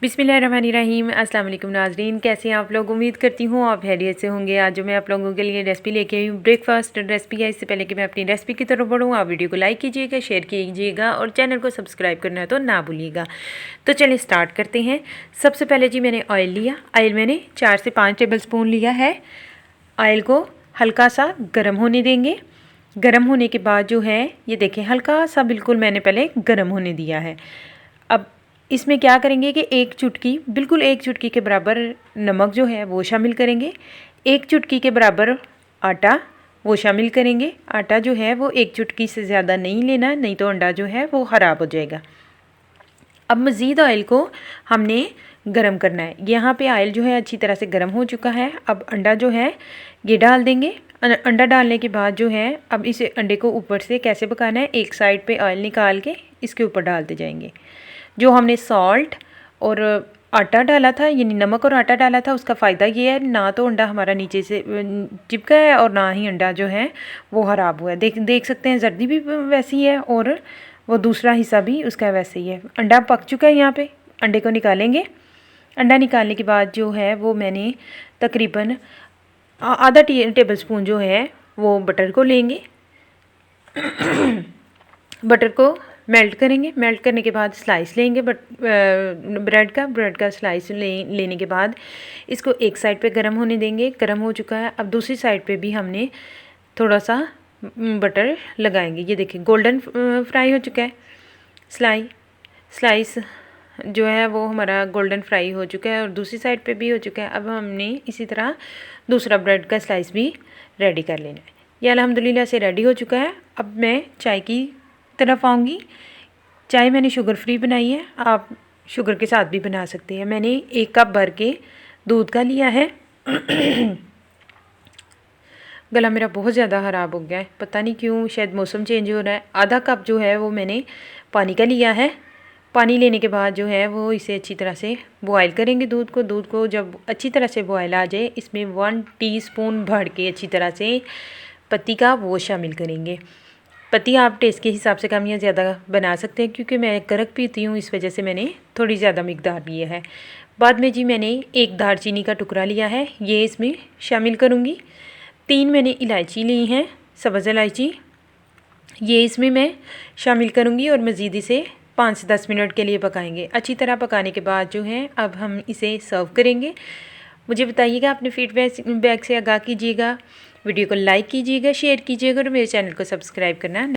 बिस्मिल्लाहिर्रहमानिर्रहीम। अस्सलाम वालेकुम नाज़रीन, कैसे हैं आप लोग। उम्मीद करती हूँ आप खैरियत से होंगे। आज जो मैं आप लोगों के लिए रेसिपी लेके आई हूँ, ब्रेकफास्ट रेसिपी है। इससे पहले कि मैं अपनी रेसिपी की तरफ बढ़ूँ, आप वीडियो को लाइक कीजिएगा, शेयर कीजिएगा और चैनल को सब्सक्राइब करना तो ना भूलिएगा। तो चलिए स्टार्ट करते हैं। सबसे पहले जी मैंने ऑयल लिया। ऑयल मैंने 4 से 5 टेबल स्पून लिया है। ऑयल को हल्का सा गर्म होने देंगे। गर्म होने के बाद जो है ये देखें, हल्का सा बिल्कुल मैंने पहले गर्म होने दिया है। अब इसमें क्या करेंगे कि एक चुटकी, बिल्कुल एक चुटकी के बराबर नमक जो है वो शामिल करेंगे। एक चुटकी के बराबर आटा वो शामिल करेंगे। आटा जो है वो एक चुटकी से ज़्यादा नहीं लेना, नहीं तो अंडा जो है वो ख़राब हो जाएगा। अब मज़ीद ऑयल को हमने गरम करना है। यहाँ पे ऑयल जो है अच्छी तरह से गरम हो चुका है। अब अंडा जो है ये डाल देंगे। अंडा डालने के बाद जो है अब इस अंडे को ऊपर से कैसे पकाना है, एक साइड पे ऑयल निकाल के इसके ऊपर डालते जाएंगे। जो हमने सॉल्ट और आटा डाला था, यानी नमक और आटा डाला था, उसका फ़ायदा ये है ना तो अंडा हमारा नीचे से चिपका है और ना ही अंडा जो है वो ख़राब हुआ है। देख सकते हैं जर्दी भी वैसी है और वो दूसरा हिस्सा भी उसका वैसे ही है। अंडा पक चुका है। यहाँ पे अंडे को निकालेंगे। अंडा निकालने के बाद जो है वो मैंने तकरीबन आधा टेबल स्पून जो है वो बटर को लेंगे। बटर को मेल्ट करेंगे। मेल्ट करने के बाद स्लाइस लेंगे ब्रेड का स्लाइस लेने के बाद इसको एक साइड पे गरम होने देंगे। गरम हो चुका है। अब दूसरी साइड पे भी हमने थोड़ा सा बटर लगाएंगे। ये देखिए गोल्डन फ्राई हो चुका है। स्लाइस जो है वो हमारा गोल्डन फ्राई हो चुका है और दूसरी साइड पे भी हो चुका है। अब हमने इसी तरह दूसरा ब्रेड का स्लाइस भी रेडी कर लेना है। ये अल्हम्दुलिल्लाह से रेडी हो चुका है। अब मैं चाय की तरफ आऊँगी। चाय मैंने शुगर फ्री बनाई है, आप शुगर के साथ भी बना सकते हैं। मैंने 1 कप भर के दूध का लिया है। गला मेरा बहुत ज़्यादा ख़राब हो गया है, पता नहीं क्यों, शायद मौसम चेंज हो रहा है। आधा कप जो है वो मैंने पानी का लिया है। पानी लेने के बाद जो है वो इसे अच्छी तरह से बॉयल करेंगे। दूध को जब अच्छी तरह से बॉयल आ जाए, इसमें 1 टीस्पून भर के अच्छी तरह से पत्ती का वो शामिल करेंगे। पत्ती आप टेस्ट के हिसाब से कम या ज़्यादा बना सकते हैं, क्योंकि मैं कड़क पीती हूँ, इस वजह से मैंने थोड़ी ज़्यादा मिकदार लिया है। बाद में जी मैंने 1 दालचीनी का टुकड़ा लिया है, ये इसमें शामिल करूँगी। 3 मैंने इलायची ली हैं, सब्ज़ इलायची, ये इसमें मैं शामिल करूँगी और मज़ीद इसे 5 से 10 मिनट के लिए पकाएंगे। अच्छी तरह पकाने के बाद जो है अब हम इसे सर्व करेंगे। मुझे बताइएगा, अपने फीडबैक से आगाह कीजिएगा। वीडियो को लाइक कीजिएगा, शेयर कीजिएगा और मेरे चैनल को सब्सक्राइब करना